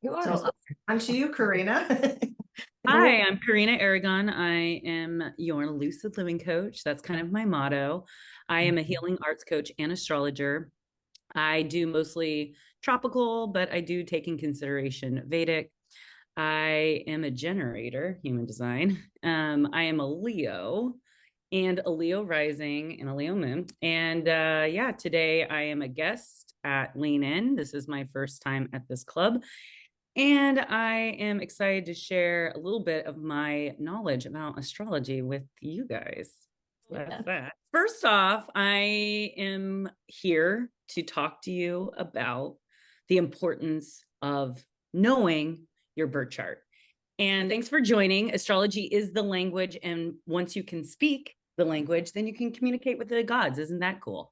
You are. So on to you, Karina. Hi, I'm Karina Aragon. I am your lucid living coach. That's kind of my motto. I am a healing arts coach and astrologer. I do mostly tropical, but I do take in consideration Vedic. I am a generator, human design. I am a Leo and a Leo rising and a Leo moon. And yeah, today I am a guest at Lean In. This is my first time at this club. And I am excited to share a little bit of my knowledge about astrology with you guys. So that's that. First off, I am here to talk to you about the importance of knowing your birth chart. And thanks for joining. Astrology is the language. And once you can speak the language, then you can communicate with the gods. Isn't that cool?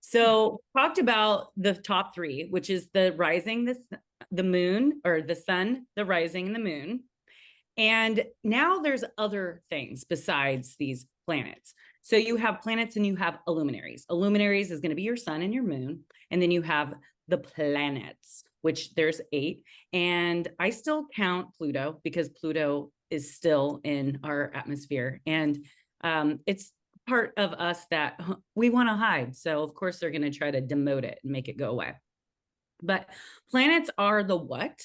So talked about the top three, which is the rising, the moon, or the sun, the rising, and the moon. And now there's other things besides these planets. So you have planets and you have luminaries. Luminaries is going to be your sun and your moon. And then you have the planets, which there's 8. And I still count Pluto because Pluto is still in our atmosphere. And it's part of us that we want to hide. So of course they're going to try to demote it and make it go away. But planets are the what,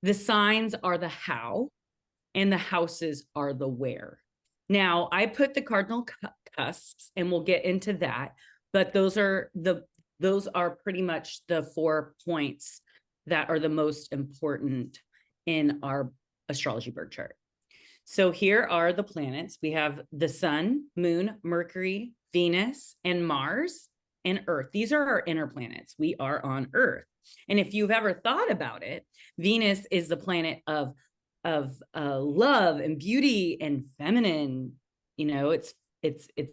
the signs are the how, and the houses are the where. Now I put the cardinal cusps and we'll get into that, but those are pretty much the 4 points that are the most important in our astrology birth chart. So here are the planets. We have the sun, moon, Mercury, Venus, and Mars, and Earth. These are our inner planets. We are on Earth. And if you've ever thought about it, Venus is the planet of love and beauty and feminine. You know, it's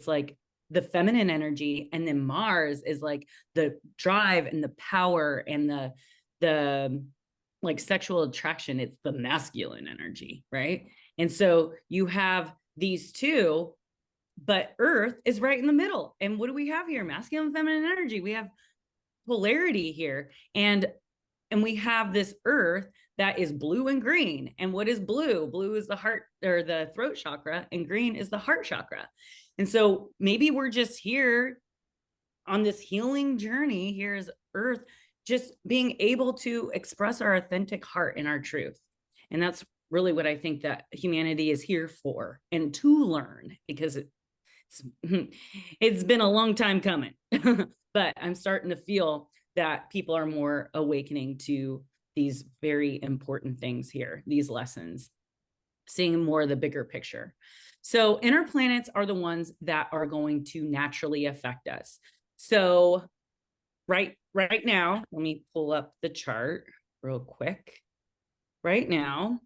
like the feminine energy, and then Mars is like the drive and the power and the like sexual attraction. It's the masculine energy, right? And so you have these two, but Earth is right in the middle. And what do we have here? Masculine and feminine energy. We have polarity here. And we have this Earth that is blue and green. And what is blue? Blue is the heart or the throat chakra, and green is the heart chakra. And so maybe we're just here on this healing journey. Here's Earth just being able to express our authentic heart and our truth. And that's really what I think that humanity is here for, and to learn, because it's been a long time coming. But I'm starting to feel that people are more awakening to these very important things here, these lessons, seeing more of the bigger picture. So inner planets are the ones that are going to naturally affect us. So right now, let me pull up the chart real quick. Right now,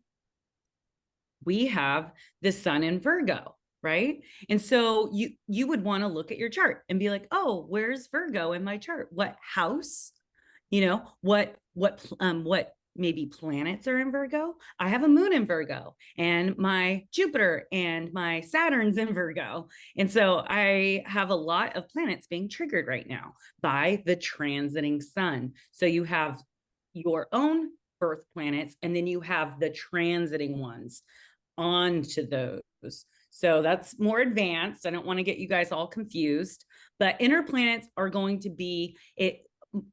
we have the sun in Virgo, right? And so you would want to look at your chart and be like, oh, where's Virgo in my chart? What house? You know, what maybe planets are in Virgo? I have a moon in Virgo, and my Jupiter and my Saturn's in Virgo. And so I have a lot of planets being triggered right now by the transiting sun. So you have your own birth planets, and then you have the transiting ones onto those. So that's more advanced. I don't want to get you guys all confused, but inner planets are going to be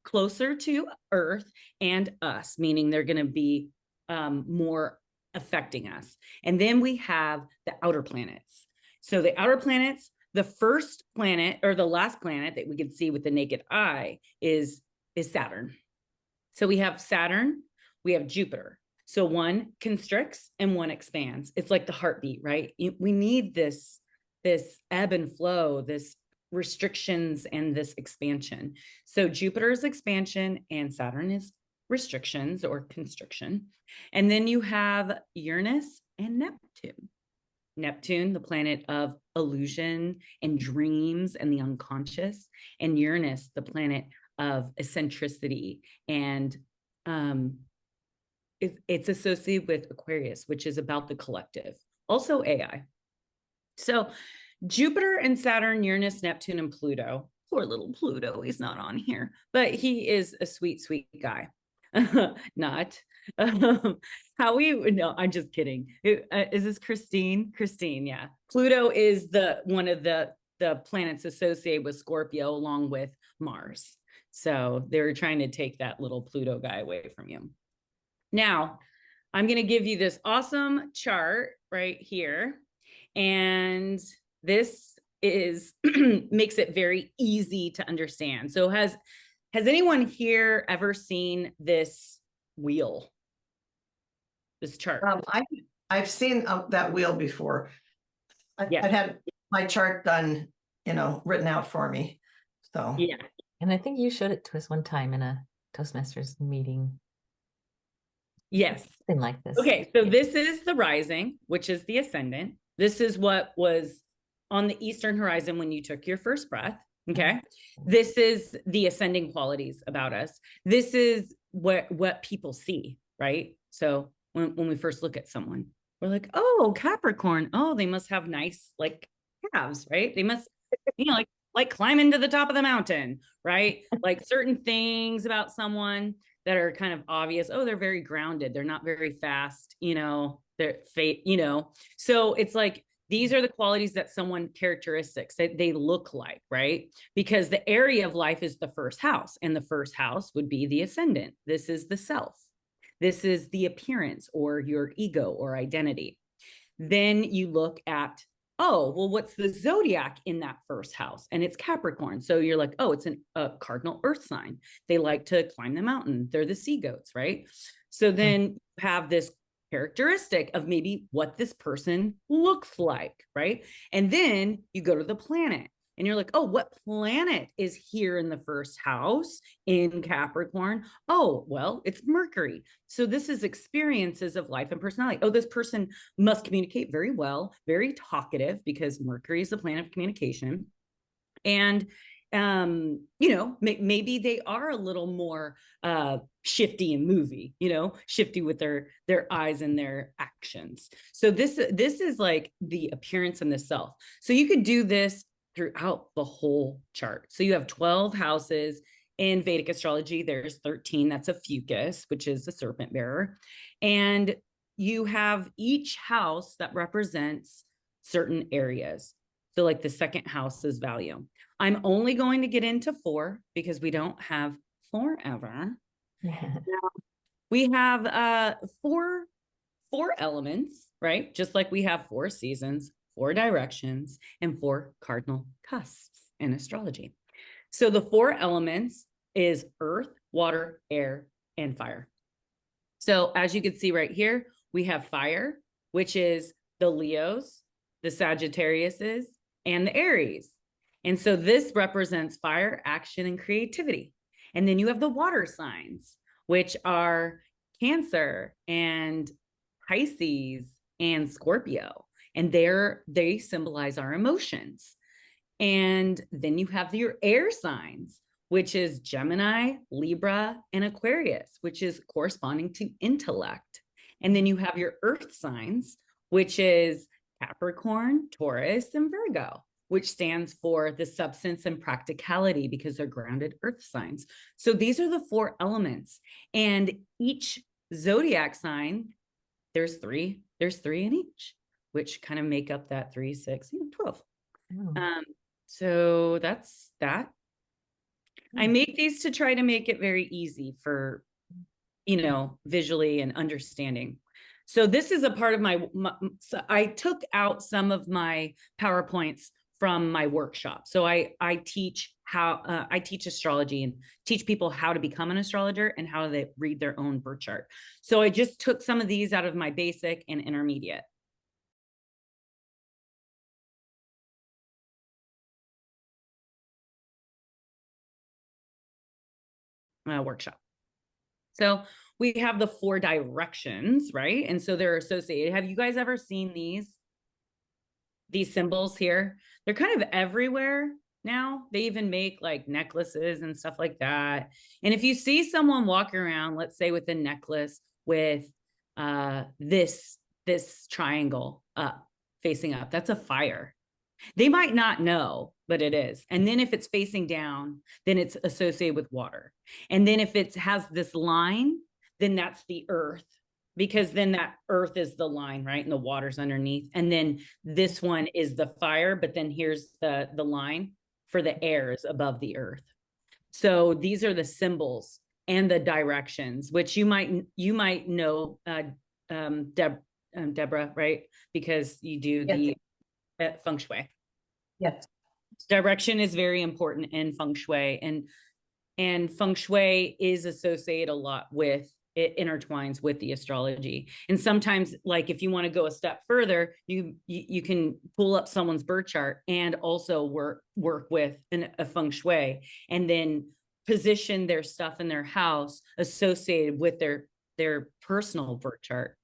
closer to Earth and us, meaning they're going to be more affecting us. And then we have the outer planets. So the outer planets, the first planet or the last planet that we can see with the naked eye is Saturn. So we have Saturn, we have Jupiter. So one constricts and one expands. It's like the heartbeat, right? We need this ebb and flow, this restrictions and this expansion. So Jupiter is expansion and Saturn is restrictions or constriction. And then you have Uranus and Neptune. Neptune, the planet of illusion and dreams and the unconscious, and Uranus, the planet of eccentricity and it's associated with Aquarius, which is about the collective, also AI. So Jupiter and Saturn, Uranus, Neptune, and Pluto. Poor little Pluto, he's not on here, but he is a sweet, sweet guy. Not. How we, no, I'm just kidding. Is this Christine? Christine, yeah. Pluto is the one of the planets associated with Scorpio along with Mars. So they're trying to take that little Pluto guy away from you. Now, I'm going to give you this awesome chart right here. And this is makes it very easy to understand. So has anyone here ever seen this wheel? This chart? I've seen that wheel before. Yeah. I've had my chart done, written out for me. So yeah. And I think you showed it to us one time in a Toastmasters meeting. Yes. Something like this. Okay, so this is the rising, which is the ascendant. This is what was on the eastern horizon when you took your first breath. Okay. This is the ascending qualities about us. This is what people see, right? So when we first look at someone, we're like, oh, Capricorn. Oh, they must have nice like calves, right? They must, like climbing to the top of the mountain, right? Like certain things about someone that are kind of obvious. Oh, they're very grounded. They're not very fast, they're so it's like, these are the qualities that someone characteristics that they look like, right? Because the area of life is the first house, and the first house would be the ascendant. This is the self. This is the appearance or your ego or identity. Then you look at, oh, well, what's the zodiac in that first house? And it's Capricorn. So you're like, oh, it's a cardinal earth sign. They like to climb the mountain. They're the sea goats, right? So then you have this characteristic of maybe what this person looks like, right? And then you go to the planet and you're like, oh, what planet is here in the first house in Capricorn? Oh, well, it's Mercury. So this is experiences of life and personality. Oh, this person must communicate very well, very talkative, because Mercury is the planet of communication. And maybe they are a little more shifty and movie, shifty with their eyes and their actions. So this is like the appearance and the self. So you could do this throughout the whole chart. So you have 12 houses in Vedic astrology. There's 13. That's Ophiuchus, which is the serpent bearer. And you have each house that represents certain areas. So like the second house is value. I'm only going to get into 4 because we don't have forever. We have 4 elements, right? Just like we have 4 seasons, 4 directions, and 4 cardinal cusps in astrology. So the 4 elements is earth, water, air, and fire. So as you can see right here, we have fire, which is the Leos, the Sagittariuses, and the Aries. And so this represents fire, action, and creativity. And then you have the water signs, which are Cancer and Pisces and Scorpio. And they symbolize our emotions. And then you have your air signs, which is Gemini, Libra, and Aquarius, which is corresponding to intellect. And then you have your earth signs, which is Capricorn, Taurus, and Virgo, which stands for the substance and practicality because they're grounded earth signs. So these are the 4 elements. And each zodiac sign, there's 3 in each, which kind of make up that 3, 6, 12. Oh. So that's that. I make these to try to make it very easy for, visually and understanding. So this is a part of so I took out some of my PowerPoints from my workshop. So I teach I teach astrology and teach people how to become an astrologer and how they read their own birth chart. So I just took some of these out of my basic and intermediate. Workshop. So we have the 4 directions, right? And so they're associated. Have you guys ever seen these symbols here? They're kind of everywhere now. They even make like necklaces and stuff like that. And if you see someone walking around, let's say with a necklace with this triangle up, facing up, that's a fire. They might not know, but it is. And then if it's facing down, then it's associated with water. And then if it has this line, then that's the earth, because then that earth is the line, right? And the water's underneath. And then this one is the fire, but then here's the line for the airs above the earth. So these are the symbols and the directions, which you might know, Deborah, right? Because you do the feng shui. Yes. Direction is very important in feng shui, and feng shui is associated a lot with, it intertwines with the astrology. And sometimes, like if you want to go a step further, you can pull up someone's birth chart and also work with a feng shui, and then position their stuff in their house associated with their personal birth chart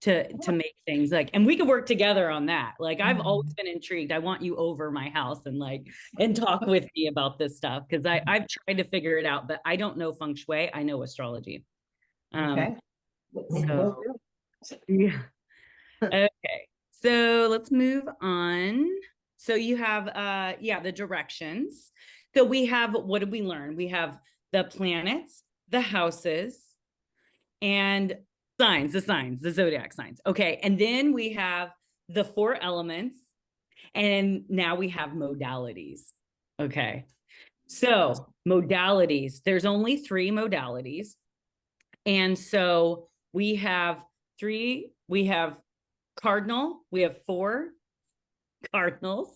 to make things like, and we could work together on that. Like I've always been intrigued. I want you over my house and talk with me about this stuff, because I've tried to figure it out, but I don't know feng shui. I know astrology. Okay. So, yeah. Okay. So let's move on. So you have the directions. So we have, what did we learn? We have the planets, the houses, and the zodiac signs. Okay. And then we have the 4 elements, and now we have modalities. Okay. So modalities, there's only 3 modalities. And so we have 3, we have cardinal, we have 4 cardinals.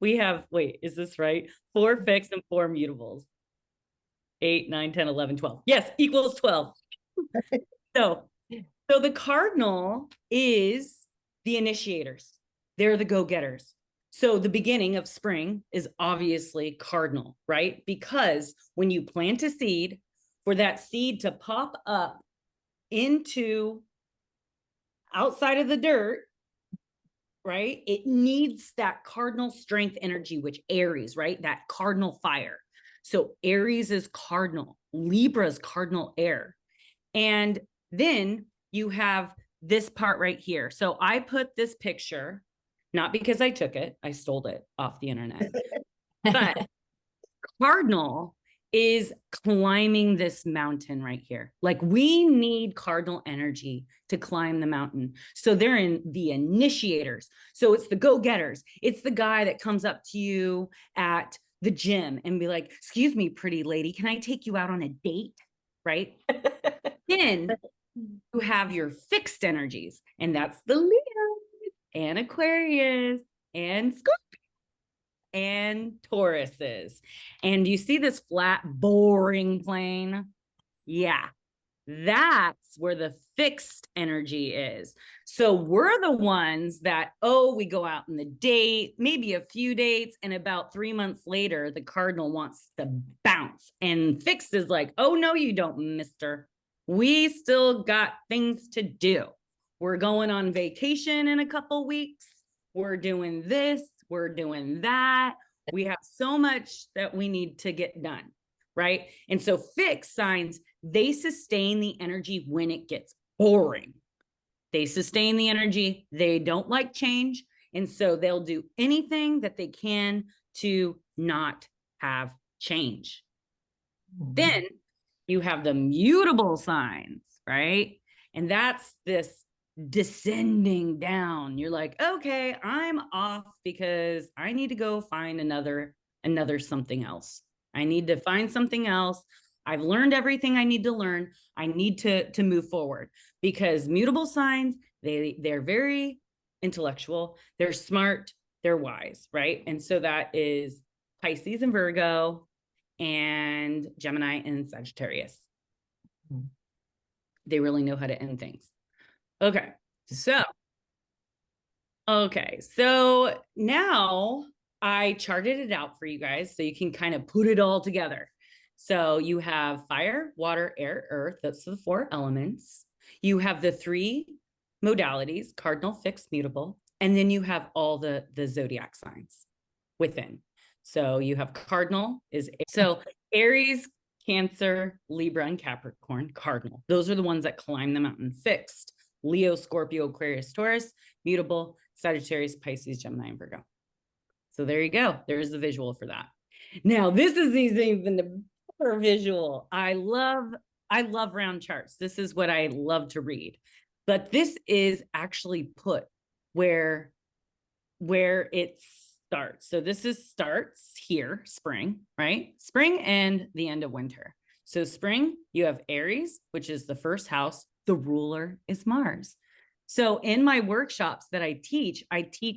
We have, wait, is this right? 4 fixed and 4 mutables. 8, 9, 10, 11, 12. Yes, equals 12. So the cardinal is the initiators. They're the go-getters. So the beginning of spring is obviously cardinal, right? Because when you plant a seed, for that seed to pop up into outside of the dirt, right? It needs that cardinal strength energy, which Aries, right? That cardinal fire. So Aries is cardinal, Libra is cardinal air. And then you have this part right here. So I put this picture, not because I took it, I stole it off the internet, but cardinal is climbing this mountain right here. Like we need cardinal energy to climb the mountain. So they're in the initiators. So it's the go-getters. It's the guy that comes up to you at the gym and be like, excuse me, pretty lady, can I take you out on a date? Right? Then you have your fixed energies, and that's the Leo and Aquarius and Scorpio and Tauruses. And you see this flat, boring plane? Yeah, that's where the fixed energy is. So we're the ones that, we go out on the date, maybe a few dates, and about 3 months later, the cardinal wants to bounce. And fixed is like, oh, no, you don't, mister. We still got things to do. We're going on vacation in a couple weeks. We're doing this. We're doing that. We have so much that we need to get done, right? And so fixed signs, they sustain the energy when it gets boring. They sustain the energy. They don't like change. And so they'll do anything that they can to not have change. Then you have the mutable signs, right? And that's this descending down. You're like, okay, I'm off because I need to go find another something else. I need to find something else. I've learned everything I need to learn. I need to move forward, because mutable signs, they're very intellectual, they're smart, they're wise, right? And so that is Pisces and Virgo and Gemini and Sagittarius. They really know how to end things. Okay, so now I charted it out for you guys so you can kind of put it all together. So you have fire, water, air, earth. That's the 4 elements. You have the 3 modalities, cardinal, fixed, mutable. And then you have all the zodiac signs within. So you have cardinal is, so Aries, Cancer, Libra, and Capricorn, cardinal. Those are the ones that climb the mountain. Fixed, Leo, Scorpio, Aquarius, Taurus. Mutable, Sagittarius, Pisces, Gemini, and Virgo. So there you go. There's the visual for that. Now, this is even the better visual. I love I love round charts. This is what I love to read. But this is actually put where it starts. So this is starts here, spring, right? Spring and the end of winter. So spring, you have Aries, which is the first house. The ruler is Mars. So in my workshops that I teach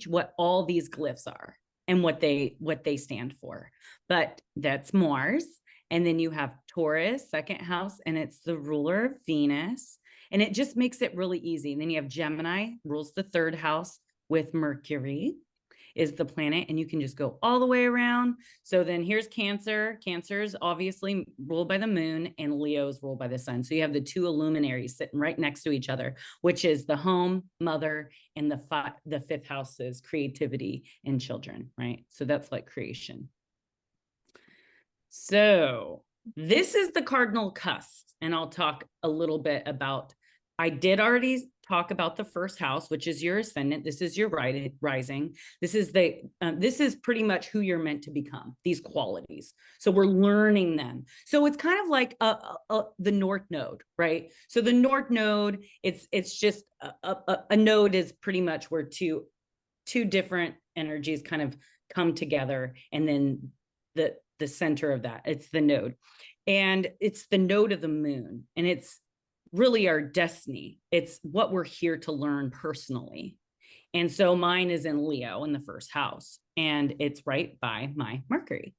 what all these glyphs are and what they stand for. But that's Mars. And then you have Taurus, second house, and it's the ruler of Venus. And it just makes it really easy. And then you have Gemini, rules the third house with Mercury is the planet, and you can just go all the way around. So then here's Cancer. Cancer's obviously ruled by the moon, and Leo's ruled by the sun. So you have the two luminaries sitting right next to each other, which is the home, mother, and the fifth house is creativity and children, right? So that's like creation. So this is the cardinal cusp, and I'll talk a little bit about, I did already talk about the first house, which is your ascendant. This is your rising. This is this is pretty much who you're meant to become, these qualities. So we're learning them. So it's kind of like the North Node, right? So the North Node, it's just a node is pretty much where two different energies kind of come together, and then the center of that, it's the node, and it's the node of the moon, and it's really our destiny. It's what we're here to learn personally. And so mine is in Leo in the first house, and it's right by my Mercury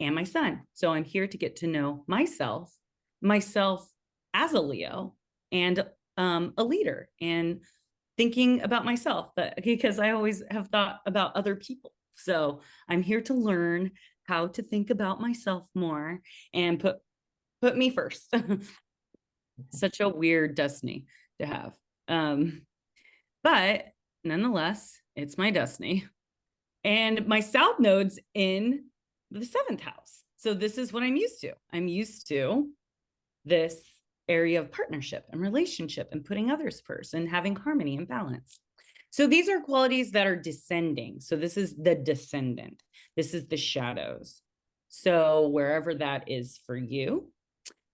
and my sun. So I'm here to get to know myself as a Leo and a leader, and thinking about myself, but because I always have thought about other people. So I'm here to learn how to think about myself more and put me first. Such a weird destiny to have. But nonetheless, it's my destiny. And my South Node's in the seventh house. So this is what I'm used to. I'm used to this area of partnership and relationship and putting others first and having harmony and balance. So these are qualities that are descending. So this is the descendant. This is the shadows. So wherever that is for you.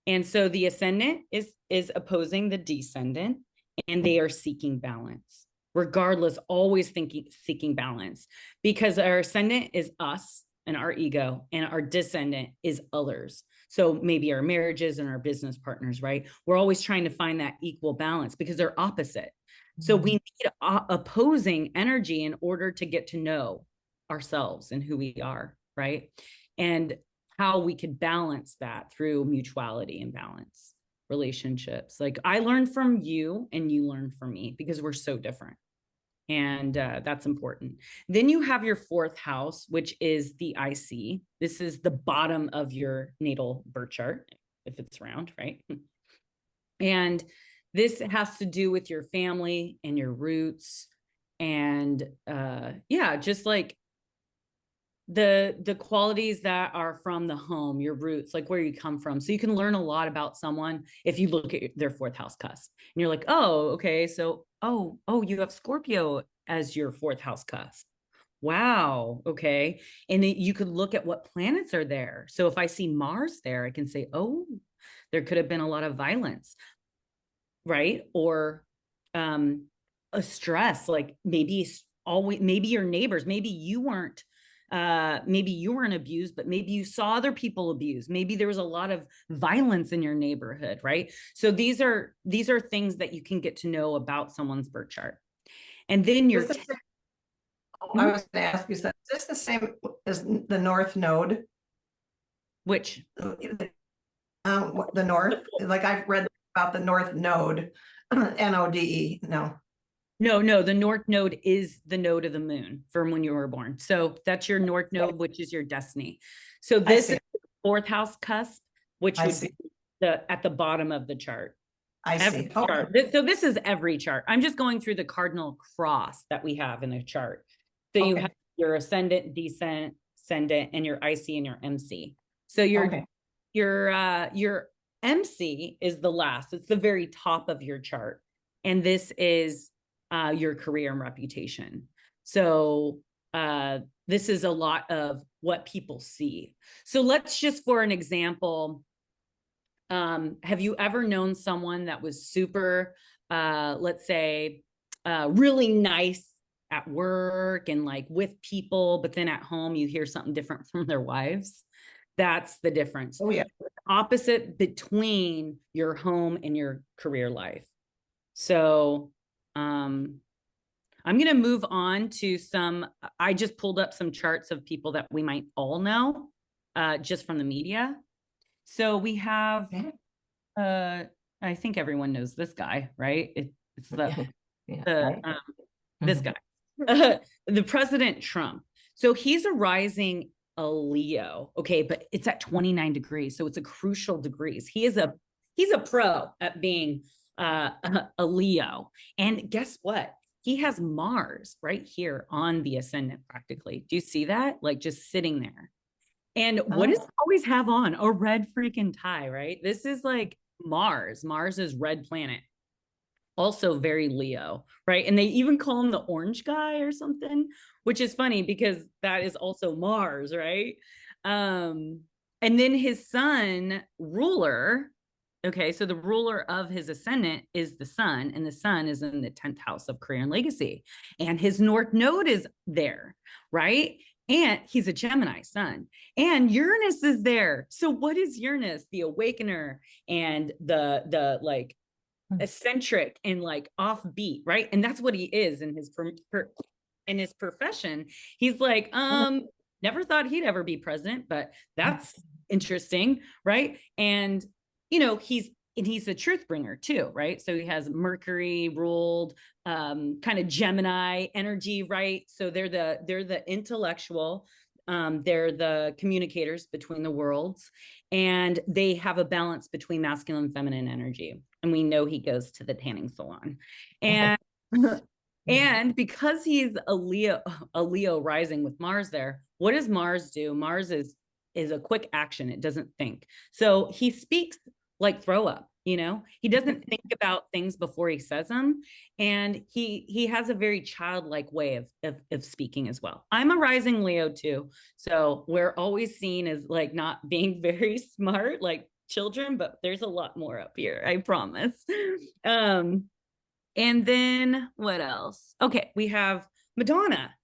And so the ascendant is opposing the descendant, and they are seeking balance, regardless, always seeking balance, because our ascendant is us and our ego, and our descendant is others. So maybe our marriages and our business partners, right? We're always trying to find that equal balance because they're opposite. So we need opposing energy in order to get to know ourselves and who we are, right? And how we could balance that through mutuality and balance relationships. Like I learned from you and you learned from me because we're so different. And that's important. Then you have your fourth house, which is the IC. This is the bottom of your natal birth chart, if it's round, right? And this has to do with your family and your roots. And yeah, just like the qualities that are from the home, your roots, like where you come from. So you can learn a lot about someone if you look at their fourth house cusp and you're like, oh, okay. So, oh, you have Scorpio as your fourth house cusp. Wow. Okay. And then you could look at what planets are there. So if I see Mars there, I can say, oh, there could have been a lot of violence, right? Or a stress, like maybe your neighbors, maybe you weren't abused, but maybe you saw other people abused. Maybe there was a lot of violence in your neighborhood, right? So these are things that you can get to know about someone's birth chart. And then your I was going to ask you, is this the same as the North Node? Which? The North, like I've read about the North Node, N-O-D-E, no. No, the North Node is the node of the moon from when you were born. So that's your North Node, which is your destiny. So this is the fourth house cusp, which would be at the bottom of the chart. I see. Okay. So this is every chart. I'm just going through the cardinal cross that we have in a chart. So you have your ascendant, descendant, and your IC and your MC. So your MC is the last. It's the very top of your chart. And this is your career and reputation. So this is a lot of what people see. So let's just, for an example, Have you ever known someone that was super, let's say, really nice at work and like with people, but then at home you hear something different from their wives? That's the difference. Oh yeah. Opposite between your home and your career life. So, I'm going to move on to I just pulled up some charts of people that we might all know, just from the media. So we have, I think everyone knows this guy, right? It's this guy, the President Trump. So he's a rising a Leo. Okay. But it's at 29 degrees. So it's a crucial degrees. He's a pro at being a Leo. And guess what? He has Mars right here on the ascendant practically. Do you see that? Like just sitting there. And what does he always have on? A red freaking tie, right? This is like Mars. Mars is red planet. Also very Leo, right? And they even call him the orange guy or something, which is funny because that is also Mars, right? And then his sun ruler. Okay, so the ruler of his ascendant is the sun, and the sun is in the 10th house of career and legacy. And his North Node is there, right? And he's a Gemini sun. And Uranus is there. So what is Uranus? The awakener and the like eccentric and like offbeat, right? And that's what he is in his in his profession. He's like, never thought he'd ever be president, but that's interesting, right? And he's a truth bringer too, right? So he has Mercury ruled, kind of Gemini energy, right? So they're the intellectual, they're the communicators between the worlds, and they have a balance between masculine and feminine energy. And we know he goes to the tanning salon, and and because he's a Leo rising with Mars there, what does Mars do? Mars is a quick action. It doesn't think. So he speaks like throw up, he doesn't think about things before he says them. And he has a very childlike way of speaking as well. I'm a rising Leo too. So we're always seen as like not being very smart, like children, but there's a lot more up here, I promise. And then what else? Okay, we have Madonna,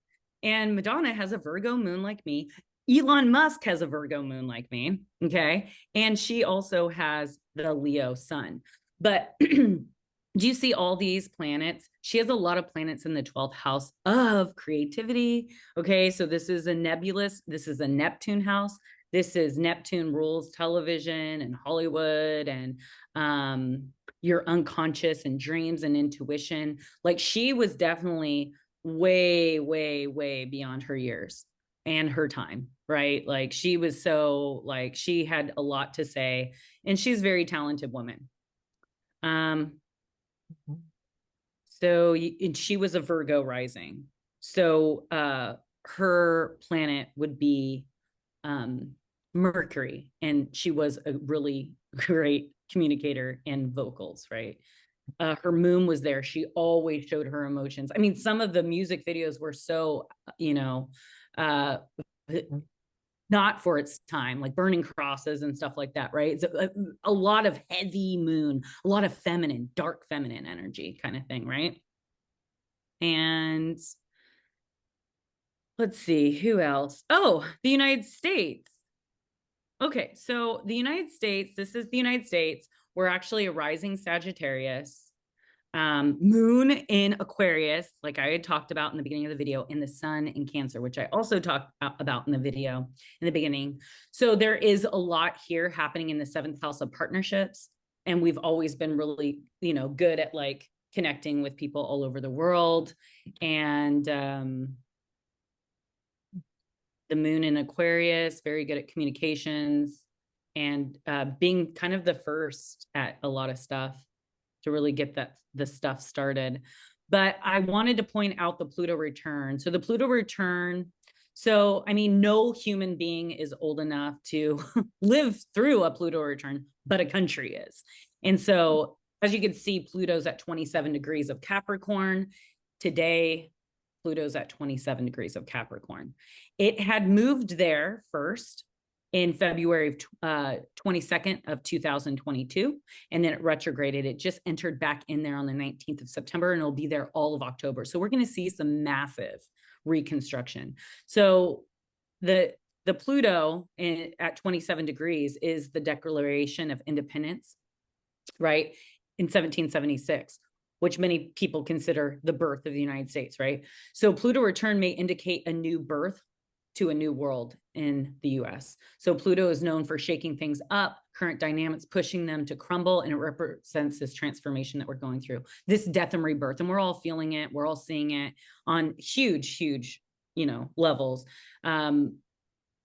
and Madonna has a Virgo moon like me. Elon Musk has a Virgo moon like me. Okay. And she also has the Leo sun. But do you see all these planets? She has a lot of planets in the 12th house of creativity. Okay. So this is a nebulous, this is a Neptune house. This is Neptune rules television and Hollywood and your unconscious and dreams and intuition. Like she was definitely way, way, way beyond her years and her time, right? Like she was so like, she had a lot to say, and she's a very talented woman. So and she was a Virgo rising. So her planet would be Mercury, and she was a really great communicator and vocals, right? Her moon was there. She always showed her emotions. I mean, some of the music videos were so, not for its time, like Burning Crosses and stuff like that, right? It's a lot of heavy moon, a lot of feminine, dark feminine energy kind of thing, right? And let's see, who else? Oh, the United States. Okay, so the United States, this is the United States. We're actually a rising Sagittarius. Moon in Aquarius, like I had talked about in the beginning of the video, and the sun in Cancer, which I also talked about in the video in the beginning. So there is a lot here happening in the 7th house of partnerships. And we've always been really, good at like connecting with people all over the world. And the moon in Aquarius, very good at communications and being kind of the first at a lot of stuff to really get the stuff started. But I wanted to point out the Pluto return. So the Pluto return, so I mean, no human being is old enough to live through a Pluto return, but a country is. And so as you can see, Pluto's at 27 degrees of Capricorn. Today, Pluto's at 27 degrees of Capricorn. It had moved there first, in February of 22nd of 2022, and then it retrograded. It just entered back in there on the 19th of September, and it'll be there all of October. So we're going to see some massive reconstruction. So the Pluto at 27 degrees is the Declaration of Independence, right, in 1776, which many people consider the birth of the United States, right? So Pluto return may indicate a new birth to a new world in the US. So Pluto is known for shaking things up, current dynamics, pushing them to crumble, and it represents this transformation that we're going through, this death and rebirth. And we're all feeling it. We're all seeing it on huge, levels.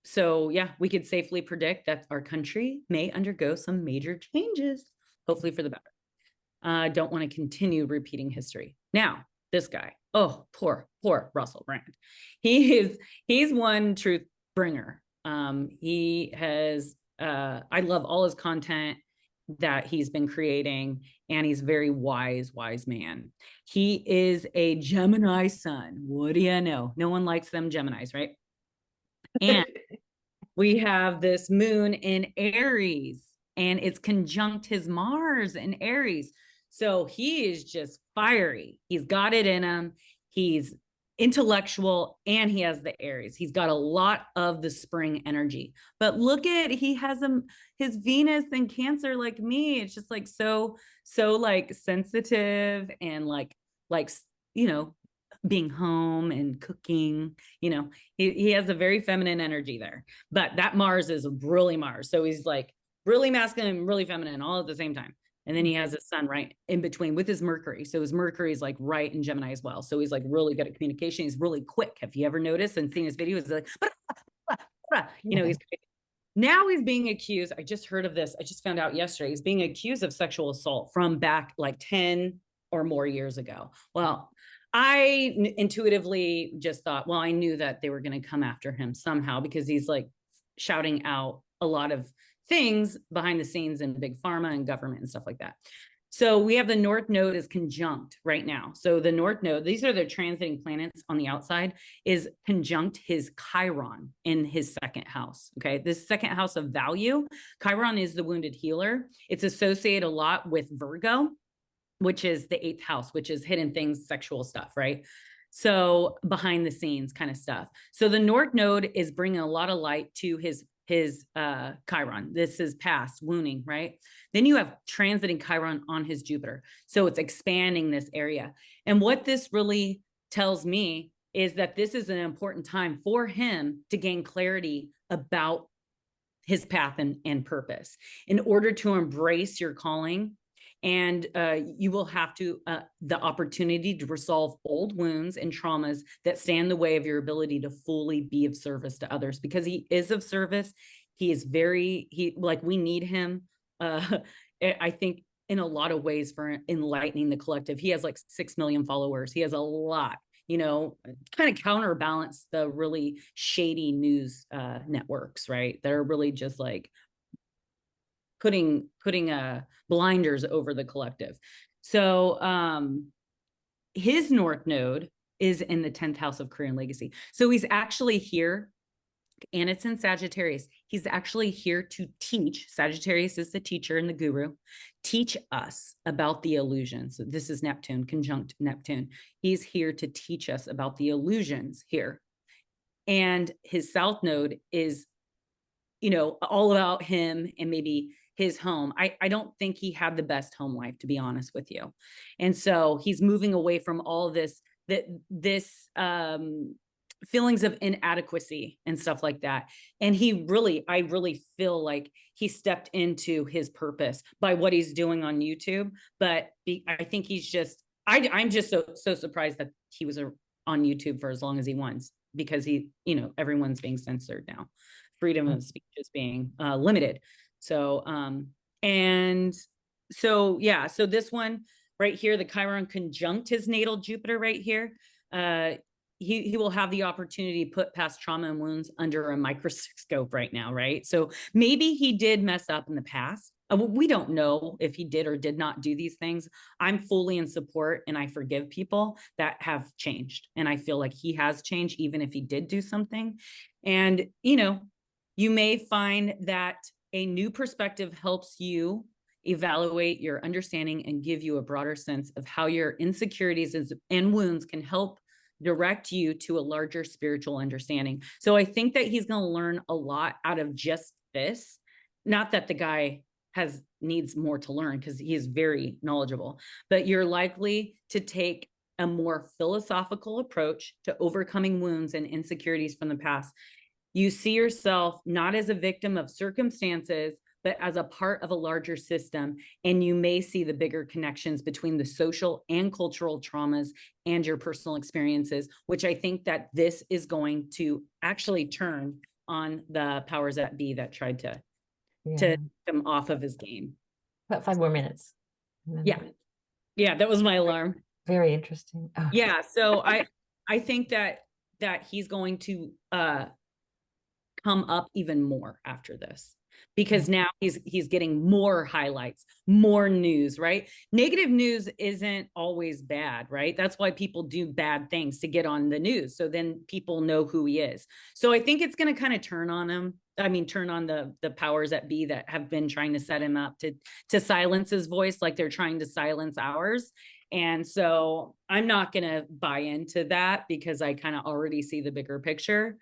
So yeah, we could safely predict that our country may undergo some major changes, hopefully for the better. Don't want to continue repeating history. Now, this guy, oh, poor Russell Brand. He's one truth bringer. He has, I love all his content that he's been creating, and he's very wise man. He is a Gemini sun. What do you know? No one likes them Geminis, right? And we have this moon in Aries, and it's conjunct his Mars in Aries. So he is just fiery. He's got it in him. He's intellectual, and he has the Aries. He's got a lot of the spring energy. But look at, he has his Venus in Cancer like me. It's just like so like sensitive and like being home and cooking. He has a very feminine energy there. But that Mars is really Mars. So he's like really masculine and really feminine all at the same time. And then he has his sun right in between with his Mercury. So his Mercury is like right in Gemini as well. So he's like really good at communication. He's really quick. Have you ever noticed and seen his videos? He's like, he's now he's being accused. I just heard of this. I just found out yesterday. He's being accused of sexual assault from back like 10 or more years ago. Well, I intuitively just thought, well, I knew that they were going to come after him somehow because he's like shouting out a lot of things behind the scenes in big pharma and government and stuff like that. So we have the North Node is conjunct right now. So the North Node, these are the transiting planets on the outside, is conjunct his Chiron in his second house. Okay. This second house of value, Chiron is the wounded healer. It's associated a lot with Virgo, which is the 8th house, which is hidden things, sexual stuff, right? So behind the scenes kind of stuff. So the North Node is bringing a lot of light to his Chiron. This is past wounding, right? Then you have transiting Chiron on his Jupiter. So it's expanding this area. And what this really tells me is that this is an important time for him to gain clarity about his path and purpose in order to embrace your calling. And you will have to, the opportunity to resolve old wounds and traumas that stand in the way of your ability to fully be of service to others, because he is of service. He is we need him. I think in a lot of ways for enlightening the collective. He has like 6 million followers. He has a lot, kind of counterbalance the really shady news networks, right? That are really just like putting blinders over the collective. So his North Node is in the 10th house of career and legacy. So he's actually here, and it's in Sagittarius. He's actually here to teach. Sagittarius is the teacher and the guru. Teach us about the illusions. So this is Neptune, conjunct Neptune. He's here to teach us about the illusions here. And his South Node is, all about him and maybe his home. I don't think he had the best home life, to be honest with you. And so he's moving away from all this feelings of inadequacy and stuff like that. And I really feel like he stepped into his purpose by what he's doing on YouTube. But I think he's just, I'm just so surprised that he was on YouTube for as long as he was, because everyone's being censored now. Freedom of speech is being limited. So, so this one right here, the Chiron conjunct his natal Jupiter right here, he will have the opportunity to put past trauma and wounds under a microscope right now, right? So maybe he did mess up in the past. We don't know if he did or did not do these things. I'm fully in support, and I forgive people that have changed. And I feel like he has changed, even if he did do something. And, You may find that a new perspective helps you evaluate your understanding and give you a broader sense of how your insecurities and wounds can help direct you to a larger spiritual understanding. So I think that he's going to learn a lot out of just this. Not that the guy needs more to learn, because he is very knowledgeable, but you're likely to take a more philosophical approach to overcoming wounds and insecurities from the past. You see yourself not as a victim of circumstances, but as a part of a larger system. And you may see the bigger connections between the social and cultural traumas and your personal experiences, which I think that this is going to actually turn on the powers that be that tried to him off of his game. About 5 more minutes. Yeah, that was my alarm. Very interesting. Oh. Yeah, so I think that he's going to come up even more after this, because now he's getting more highlights, more news, right? Negative news isn't always bad, right? That's why people do bad things, to get on the news, so then people know who he is. So I think it's going to kind of turn on him. I mean, turn on the powers that be that have been trying to set him up to silence his voice, like they're trying to silence ours. And so I'm not going to buy into that, because I kind of already see the bigger picture.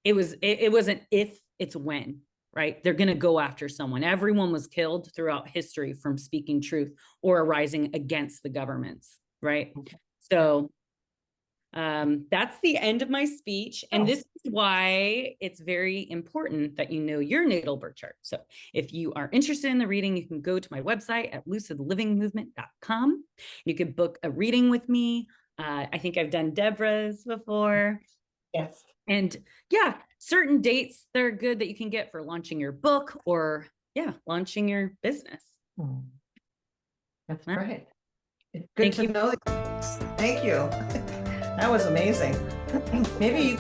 It wasn't if, it's when, right? They're going to go after someone. Everyone was killed throughout history from speaking truth or arising against the governments, right? So that's the end of my speech. And this is why it's very important that you know your natal birth chart. So if you are interested in the reading, you can go to my website at lucidlivingmovement.com. You could book a reading with me. I think I've done Deborah's before. Yes. And yeah, certain dates that are good that you can get for launching your book, or launching your business. That's right. Good to know. Thank you. That was amazing. Maybe you